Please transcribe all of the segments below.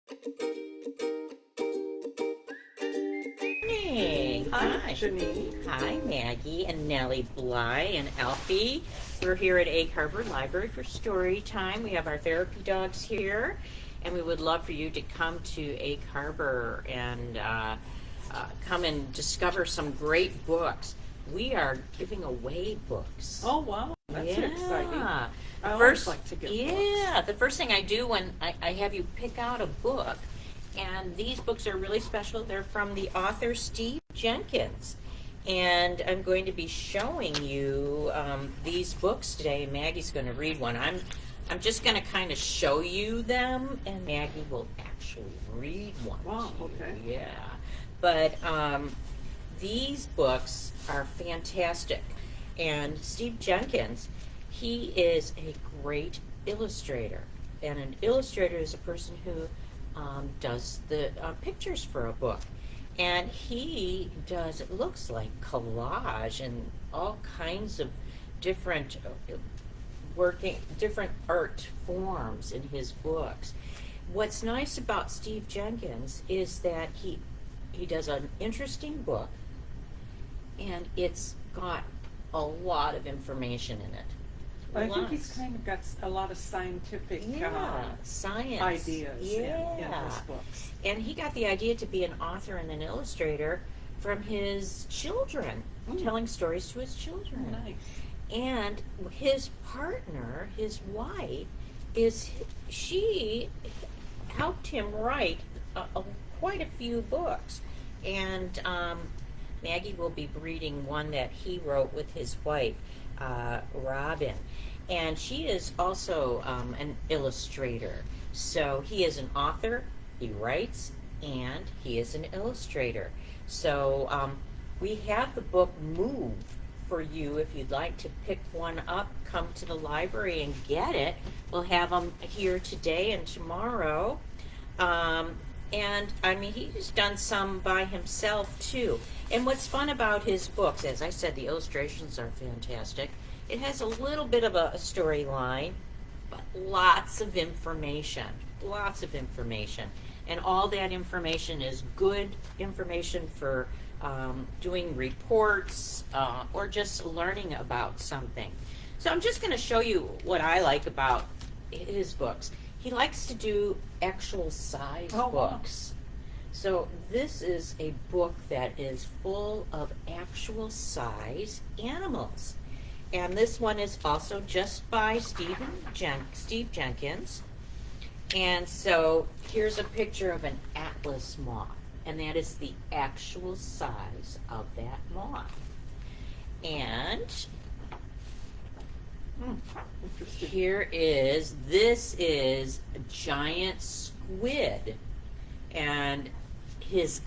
Hey, Hi, Janine. Hi, Maggie and Nellie Bly and Alfie. We're here at Egg Harbor Library for story time. We have our therapy dogs here, and we would love for you to come to Egg Harbor and come and discover some great books. We are giving away books. Oh, wow. That's exciting. I always like to get books. The first thing I do when I have you pick out a book, and these books are really special. They're from the author Steve Jenkins. And I'm going to be showing you these books today. Maggie's going to read one. I'm just going to kind of show you them, and Maggie will actually read one. Wow, okay. Yeah. But these books are fantastic. And Steve Jenkins, he is a great illustrator. And an illustrator is a person who does the pictures for a book. And he does, it looks like collage and all kinds of different different art forms in his books. What's nice about Steve Jenkins is that he does an interesting book, and it's got a lot of information in it. I think he's kind of got a lot of scientific science ideas in his books. And he got the idea to be an author and an illustrator from his children, telling stories to his children. Nice. And his partner, his wife, she helped him write quite a few books. And Maggie will be reading one that he wrote with his wife, Robin. And she is also an illustrator. So he is an author, he writes, and he is an illustrator. So we have the book Move for you if you'd like to pick one up. Come to the library and get it. We'll have them here today and tomorrow. And I mean, he's done some by himself too. And what's fun about his books, as I said, the illustrations are fantastic. It has a little bit of a storyline, but lots of information. And all that information is good information for doing reports or just learning about something. So I'm just going to show you what I like about his books. He likes to do actual size books. Wow. So this is a book that is full of actual size animals. And this one is also just by Steve Jenkins. And so here's a picture of an atlas moth. And that is the actual size of that moth. And this is a giant squid, and his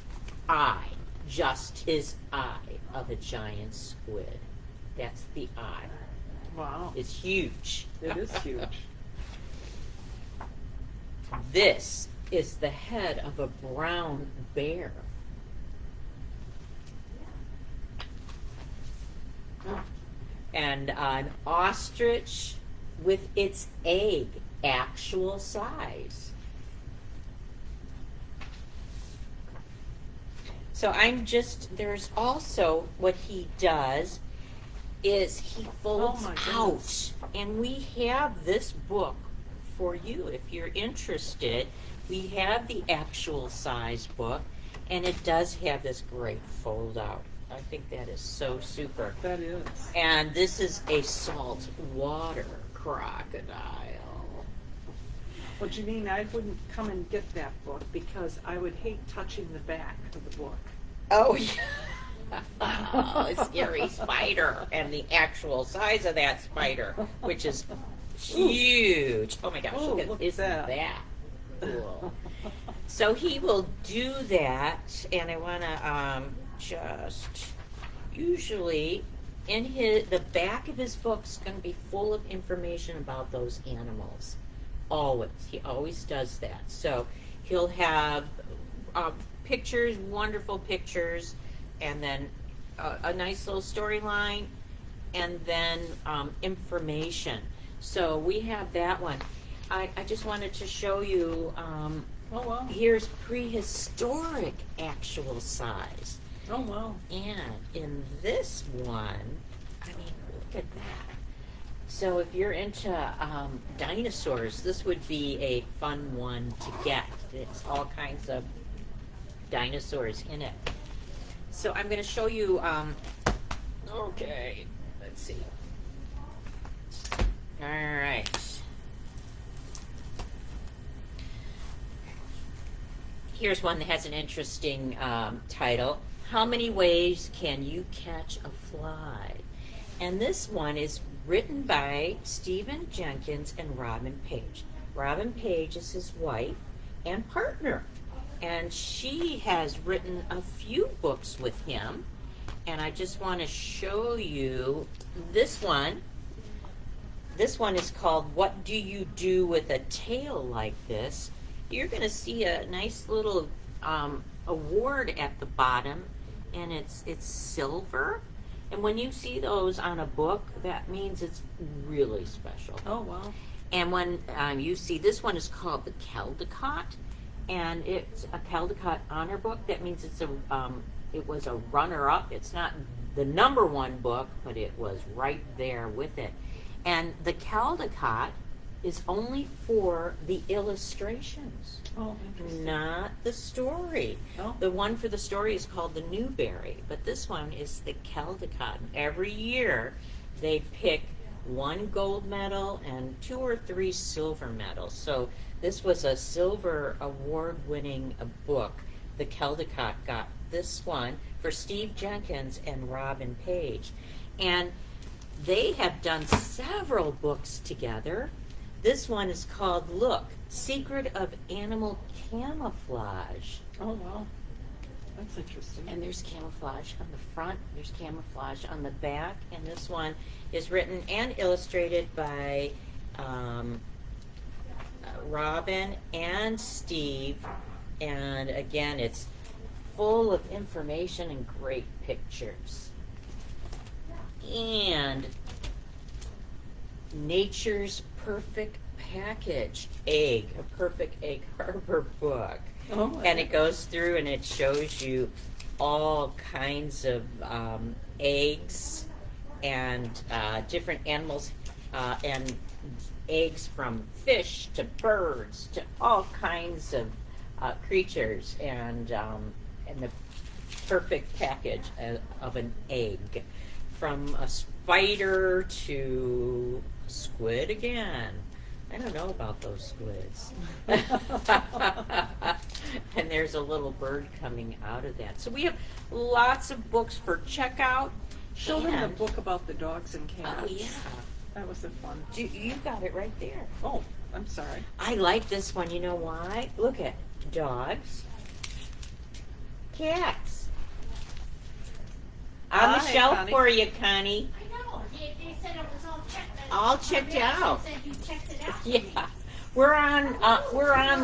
eye, just his eye of a giant squid. That's the eye. Wow. It's huge. It is huge. This is the head of a brown bear. And an ostrich with its egg, actual size. So there's also what he does is he folds out. And we have this book for you if you're interested. We have the actual size book, and it does have this great fold out. I think that is so super. That is. And this is a saltwater crocodile. Well, Janine, I wouldn't come and get that book because I would hate touching the back of the book. Oh, yeah. A scary spider, and the actual size of that spider, which is huge. Oh my gosh, look at that cool. So he will do that, and I want to just usually in the back of his book's going to be full of information about those animals. He always does that. So he'll have pictures, wonderful pictures, and then a nice little storyline, and then information. So we have that one. I just wanted to show you Oh, wow. Here's prehistoric actual size. Oh, wow. And in this one, I mean, look at that. So if you're into dinosaurs, this would be a fun one to get. It's all kinds of dinosaurs in it. So I'm going to show you, okay, let's see. All right. Here's one that has an interesting title. How many ways can you catch a fly? And this one is written by Stephen Jenkins and Robin Page. Robin Page is his wife and partner. And she has written a few books with him. And I just want to show you this one. This one is called What Do You Do with a Tail Like This? You're going to see a nice little award at the bottom, and it's silver. And when you see those on a book, that means it's really special. Oh, wow. And when you see this one is called the Caldecott, and it's a Caldecott honor book. That means it's it was a runner-up. It's not the number one book, but it was right there with it. And the Caldecott is only for the illustrations, Oh, interesting. not the story. Oh. The one for the story is called the Newberry, but this one is the Caldecott. Every year they pick one gold medal and 2 or 3 silver medals. So this was a silver award-winning book. The Caldecott got this one for Steve Jenkins and Robin Page. And they have done several books together. This one is called Look, Secret of Animal Camouflage. Oh, wow. That's interesting. And there's camouflage on the front, there's camouflage on the back, and this one is written and illustrated by Robin and Steve. And again, it's full of information and great pictures. And Nature's Perfect Package, a perfect egg harbor book. Oh, And it goes through and it shows you all kinds of eggs and different animals and eggs from fish to birds to all kinds of creatures, and the perfect package of an egg, from a spider to squid again. I don't know about those squids. And there's a little bird coming out of that. So we have lots of books for checkout. Show them the And- book about the dogs and cats. Oh, yeah. That was a fun. You got it right there. Oh, I'm sorry. I like this one. You know why? Look at dogs, cats. On the Hi, shelf Connie. for you, Connie. I know. They said it was all checked. All checked out. They said you checked it out. Yeah, we're on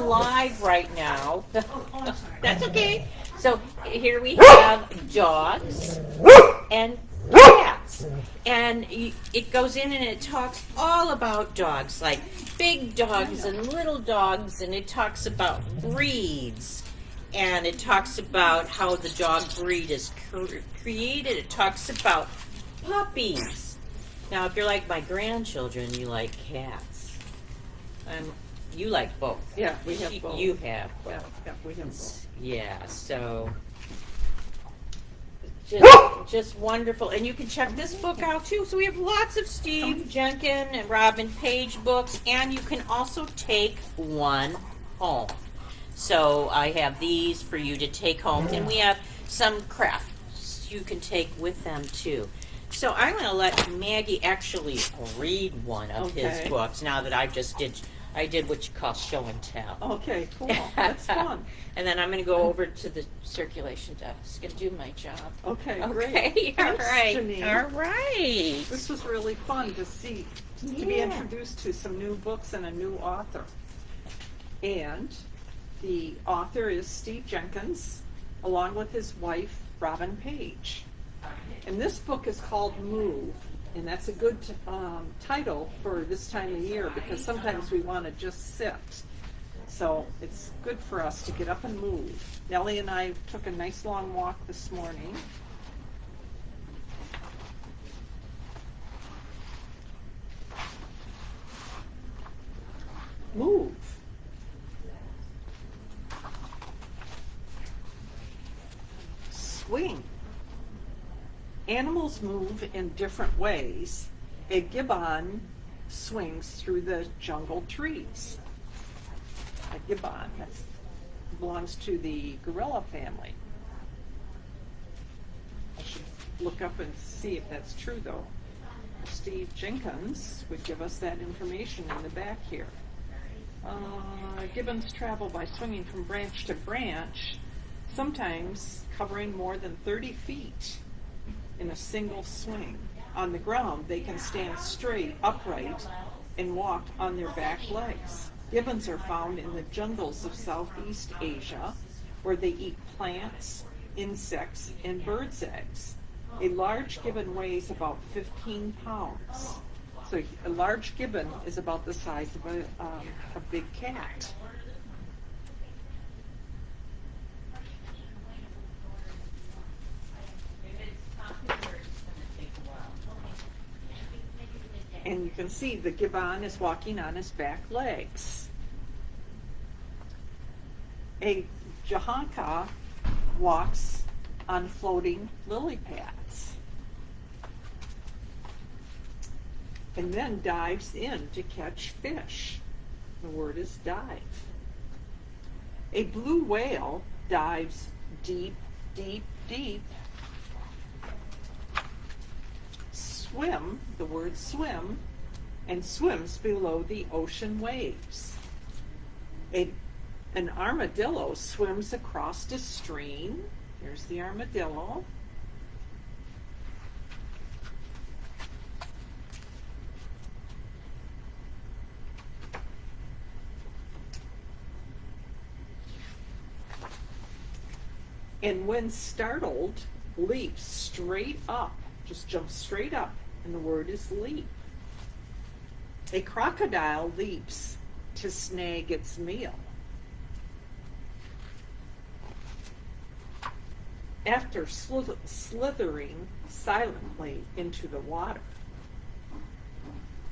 live right now. Oh, I'm sorry. That's okay. So here we have dogs and cats, and it goes in and it talks all about dogs, like big dogs and little dogs, and it talks about breeds, and it talks about how the dog breed is created. It talks about puppies. Now, if you're like my grandchildren, you like cats. You like both. Yeah, we have both. You have both. Yeah, we have both. Yeah, so just wonderful. And you can check this book out too. So we have lots of Steve Jenkins and Robin Page books, and you can also take one home. So I have these for you to take home, and we have some crafts you can take with them too. So I'm going to let Maggie actually read one of his Okay. books now that I did what you call show and tell. Okay, cool. That's fun. And then I'm going to go over to the circulation desk and do my job. Okay, Okay, great. all Thanks, right, Janine. all right. This was really fun to see, to be Yeah. introduced to some new books and a new author. And the author is Steve Jenkins, along with his wife, Robin Page. And this book is called Move, and that's a good title for this time of year, because sometimes we want to just sit. So it's good for us to get up and move. Nellie and I took a nice long walk this morning. Move. Swing. Animals move in different ways. A gibbon swings through the jungle trees. A gibbon, that belongs to the gorilla family. I should look up and see if that's true though. Steve Jenkins would give us that information in the back here. Gibbons travel by swinging from branch to branch, sometimes covering more than 30 feet in a single swing. On the ground, they can stand straight, upright, and walk on their back legs. Gibbons are found in the jungles of Southeast Asia, where they eat plants, insects, and birds' eggs. A large gibbon weighs about 15 pounds. So a large gibbon is about the size of a big cat. And you can see the gibbon is walking on his back legs. A jahanka walks on floating lily pads and then dives in to catch fish. The word is dive. A blue whale dives deep, deep, deep. Swim, the word swim, and swims below the ocean waves. An armadillo swims across a stream. Here's the armadillo. And when startled, leaps straight up, just jumps straight up, and the word is leap. A crocodile leaps to snag its meal. After slithering silently into the water.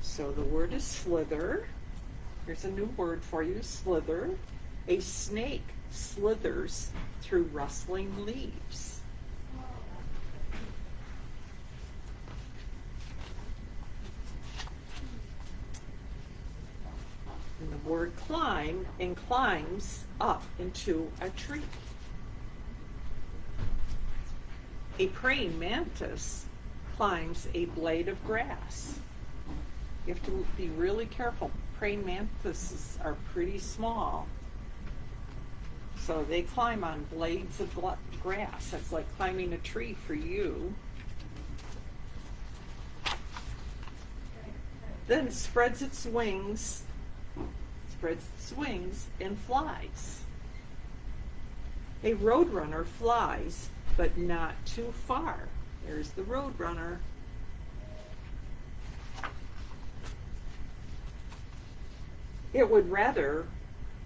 So the word is slither. Here's a new word for you, slither. A snake slithers through rustling leaves. And the word climb and climbs up into a tree. A praying mantis climbs a blade of grass. You have to be really careful. Praying mantises are pretty small. So they climb on blades of grass. That's like climbing a tree for you. Then spreads its wings and flies. A roadrunner flies, but not too far. There's the roadrunner. It would rather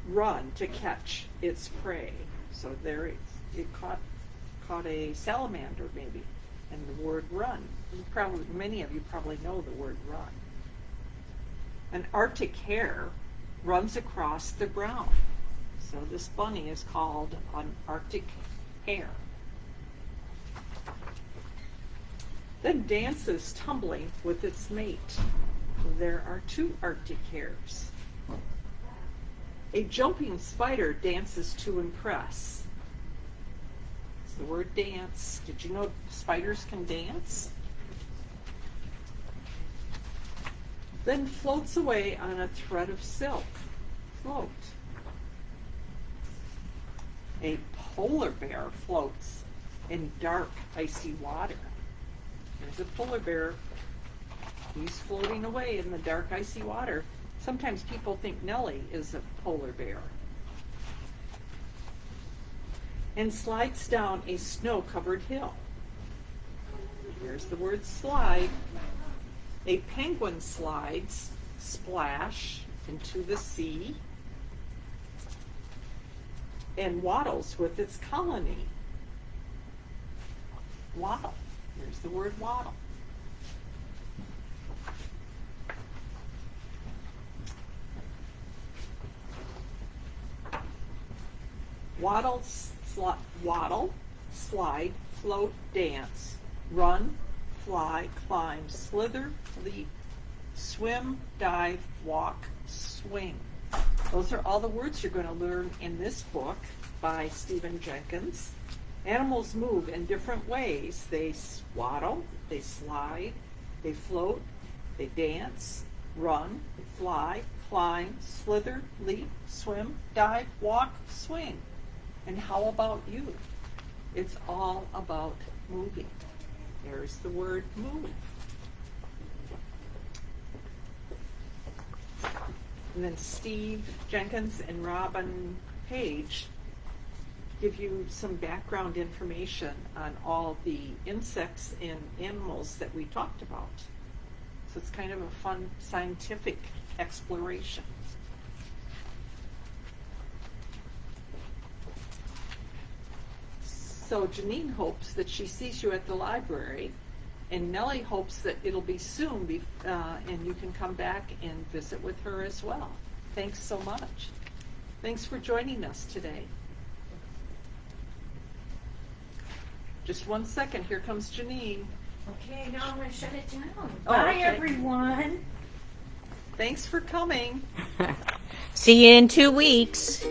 run to catch its prey. So there it caught a salamander maybe, and the word run. Many of you probably know the word run. An Arctic hare runs across the ground. So this bunny is called an Arctic hare. Then dances tumbling with its mate. There are two Arctic hares. A jumping spider dances to impress. It's the word dance. Did you know spiders can dance? Then floats away on a thread of silk. Float. A polar bear floats in dark, icy water. There's a polar bear. He's floating away in the dark, icy water. Sometimes people think Nellie is a polar bear. And slides down a snow-covered hill. Here's the word slide. A penguin slides, splash, into the sea. and waddles with its colony. Waddle. Here's the word waddle. Waddle, slide, float, dance, run, fly, climb, slither, leap, swim, dive, walk, swing. Those are all the words you're going to learn in this book by Stephen Jenkins. Animals move in different ways. They waddle, they slide, they float, they dance, run, fly, climb, slither, leap, swim, dive, walk, swing. And how about you? It's all about moving. There's the word move. And then Steve Jenkins and Robin Page give you some background information on all the insects and animals that we talked about. So it's kind of a fun scientific exploration. So Janine hopes that she sees you at the library, and Nellie hopes that it'll be soon and you can come back and visit with her as well. Thanks so much. Thanks for joining us today. Just 1 second, here comes Janine. Okay, now I'm going to shut it down. Oh, Bye, okay. everyone. Thanks for coming. See you in 2 weeks.